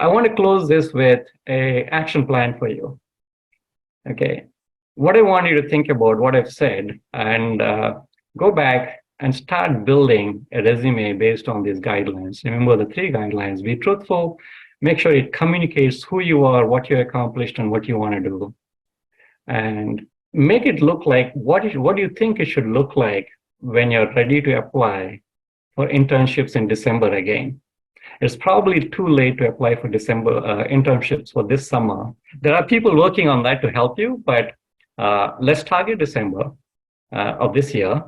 I want to close this with a action plan for you. Okay. What I want you to think about what I've said and go back and start building a resume based on these guidelines. Remember the 3 guidelines: be truthful, make sure it communicates who you are, what you accomplished, and what you want to do. And make it look like what do you think it should look like when you're ready to apply for internships in December again. It's probably too late to apply for December internships for this summer. There are people working on that to help you, but let's target December of this year.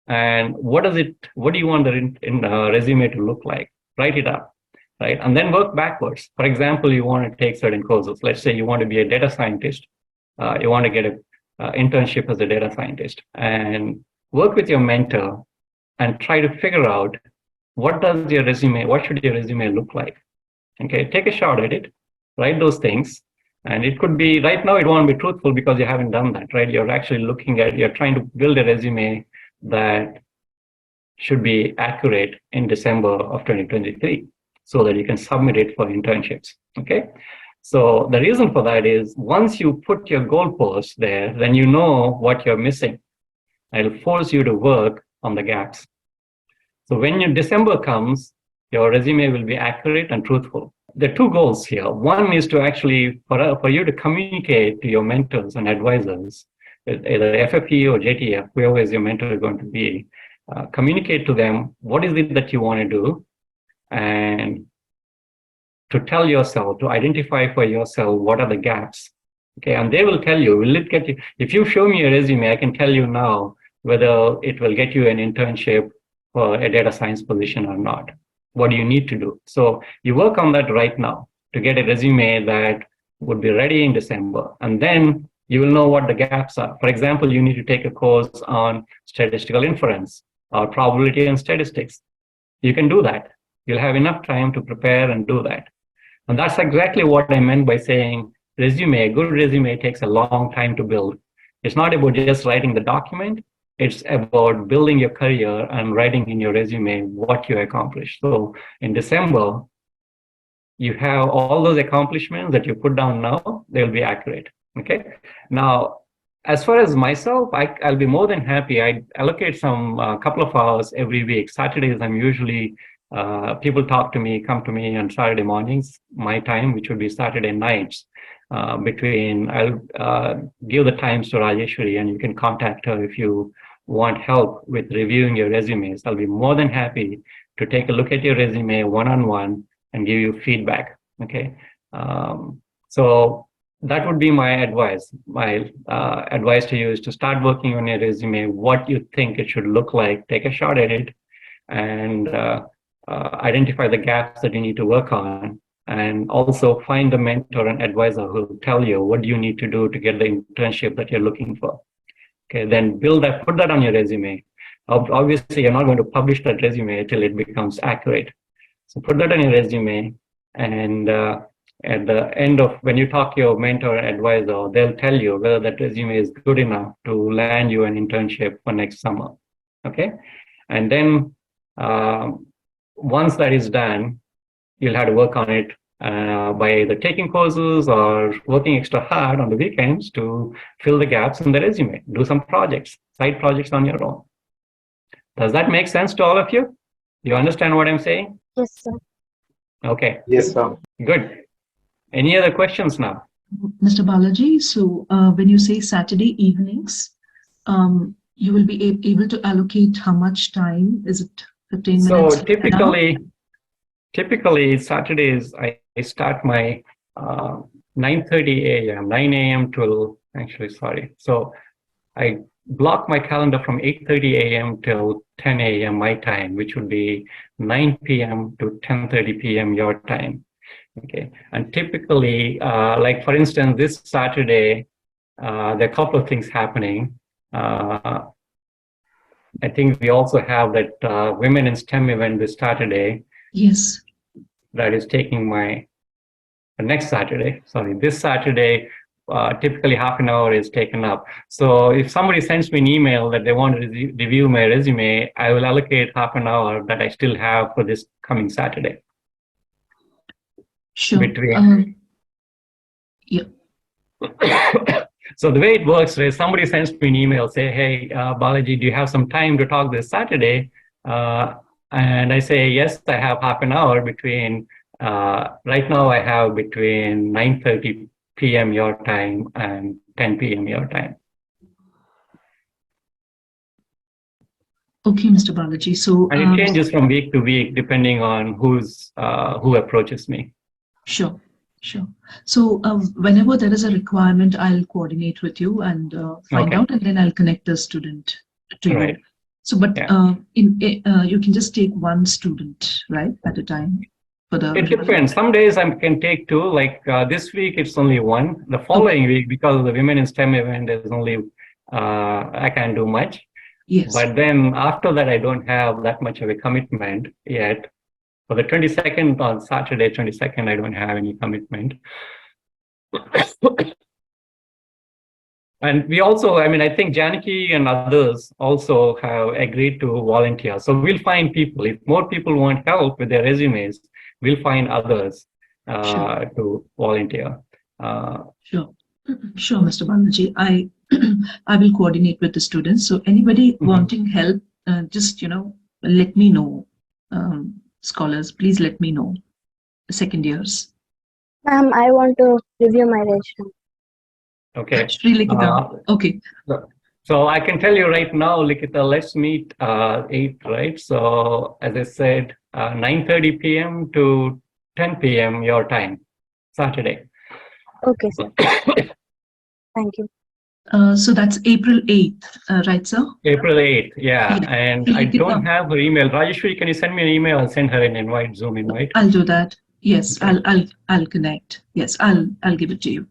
And what do you want the resume to look like? Write it up, right? And then work backwards. For example, you want to take certain courses. Let's say you want to be a data scientist. You want to get an internship as a data scientist, and work with your mentor and try to figure out what should your resume look like? Okay, take a shot at it, write those things. And it could be, right now it won't be truthful because you haven't done that, right? You're actually you're trying to build a resume that should be accurate in December of 2023 so that you can submit it for internships, okay? So the reason for that is once you put your goalposts there, then you know what you're missing. It'll force you to work on the gaps. So when your December comes, your resume will be accurate and truthful. There are 2 goals here. One is to actually, for you to communicate to your mentors and advisors, either FFE or JTF, whoever is your mentor is going to be, communicate to them what is it that you want to do, and to tell yourself, to identify for yourself what are the gaps. Okay, and they will tell you, if you show me a resume, I can tell you now whether it will get you an internship for a data science position or not. What do you need to do? So you work on that right now to get a resume that would be ready in December. And then you will know what the gaps are. For example, you need to take a course on statistical inference or probability and statistics. You can do that. You'll have enough time to prepare and do that. And that's exactly what I meant by saying a good resume takes a long time to build. It's not about just writing the document. It's about building your career and writing in your resume what you accomplished. So in December, you have all those accomplishments that you put down now, they'll be accurate, okay? Now, as far as myself, I'll be more than happy. I allocate some couple of hours every week. Saturdays, I'm usually, people come to me on Saturday mornings, my time, which would be Saturday nights. I'll give the times to Rajeshwari, and you can contact her if you want help with reviewing your resumes. I'll be more than happy to take a look at your resume one-on-one and give you feedback, okay? So that would be my advice. My advice to you is to start working on your resume, what you think it should look like, take a shot at it, and identify the gaps that you need to work on, and also find the mentor and advisor who will tell you what you need to do to get the internship that you're looking for. Okay, then put that on your resume. Obviously, you're not going to publish that resume until it becomes accurate. So put that on your resume, and at the end of when you talk to your mentor and advisor, they'll tell you whether that resume is good enough to land you an internship for next summer. Okay, and then once that is done, you'll have to work on it by either taking courses or working extra hard on the weekends to fill the gaps in the resume. Do some projects, side projects on your own. Does that make sense to all of you? You understand what I'm saying? Yes, sir. Okay. Yes, sir. Good. Any other questions now? Mr. Balaji, so when you say Saturday evenings, you will be able to allocate how much time? Is it 15 minutes? So typically Saturdays, I start my 9:30 a.m., 9 a.m. till, actually, sorry. So I block my calendar from 8:30 a.m. till 10 a.m. my time, which would be 9 p.m. to 10:30 p.m. your time. Okay, and typically, like for instance, this Saturday, there are a couple of things happening. I think we also have that Women in STEM event this Saturday. Yes. That is taking my next Saturday. Sorry, this Saturday, typically half an hour is taken up. So if somebody sends me an email that they want to review my resume, I will allocate half an hour that I still have for this coming Saturday. Sure. between. Yeah. So the way it works is somebody sends me an email, say, hey, Balaji, do you have some time to talk this Saturday? And I say, yes, I have half an hour between, right now I have between 9:30 p.m. your time and 10 p.m. your time. Okay, Mr. Balaji. So, And it changes from week to week depending on who approaches me. Sure. Sure. So whenever there is a requirement, I'll coordinate with you and find out, and then I'll connect the student to you. So, but you can just take one student, right, at a time. For the it depends. Some days I can take two. Like this week, it's only one. The following week, because of the Women in STEM event, there's only I can't do much. Yes. But then after that, I don't have that much of a commitment yet. For the 22nd on Saturday, 22nd, I don't have any commitment. And we also, I mean, I think Janaki and others also have agreed to volunteer. So we'll find people. If more people want help with their resumes, we'll find others to volunteer. Sure. Sure, Mr. Balaji. I will coordinate with the students. So anybody wanting help, just, let me know. Scholars, please let me know. Second years. Ma'am, I want to review my resume. Okay. Okay. So I can tell you right now, Likita, let's meet 8, right? So as I said, 9:30 p.m. to 10 p.m. your time, Saturday. Okay, sir. Thank you. So that's April 8th, right, sir? April 8th, yeah. And I don't have her email. Rajeshwari, can you send me an email? I'll send her an invite, Zoom invite. I'll do that. Yes, okay. I'll connect. Yes, I'll give it to you.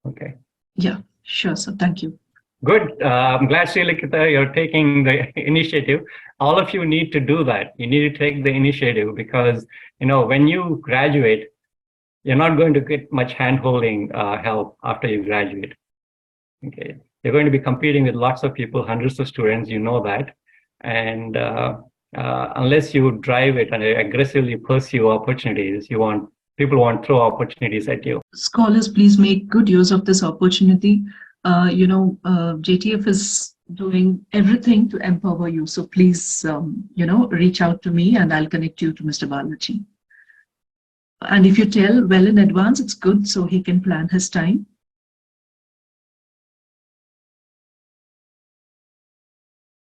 Okay. Yeah, sure, sir. Thank you. Good. I'm glad, Likita, you're taking the initiative. All of you need to do that. You need to take the initiative because, when you graduate, you're not going to get much hand-holding help after you graduate. Okay, you're going to be competing with lots of people, hundreds of students, that. And unless you drive it and aggressively pursue opportunities, people want to throw opportunities at you. Scholars, please make good use of this opportunity. JTF is doing everything to empower you. So please, reach out to me and I'll connect you to Mr. Balaji. And if you tell well in advance, it's good so he can plan his time.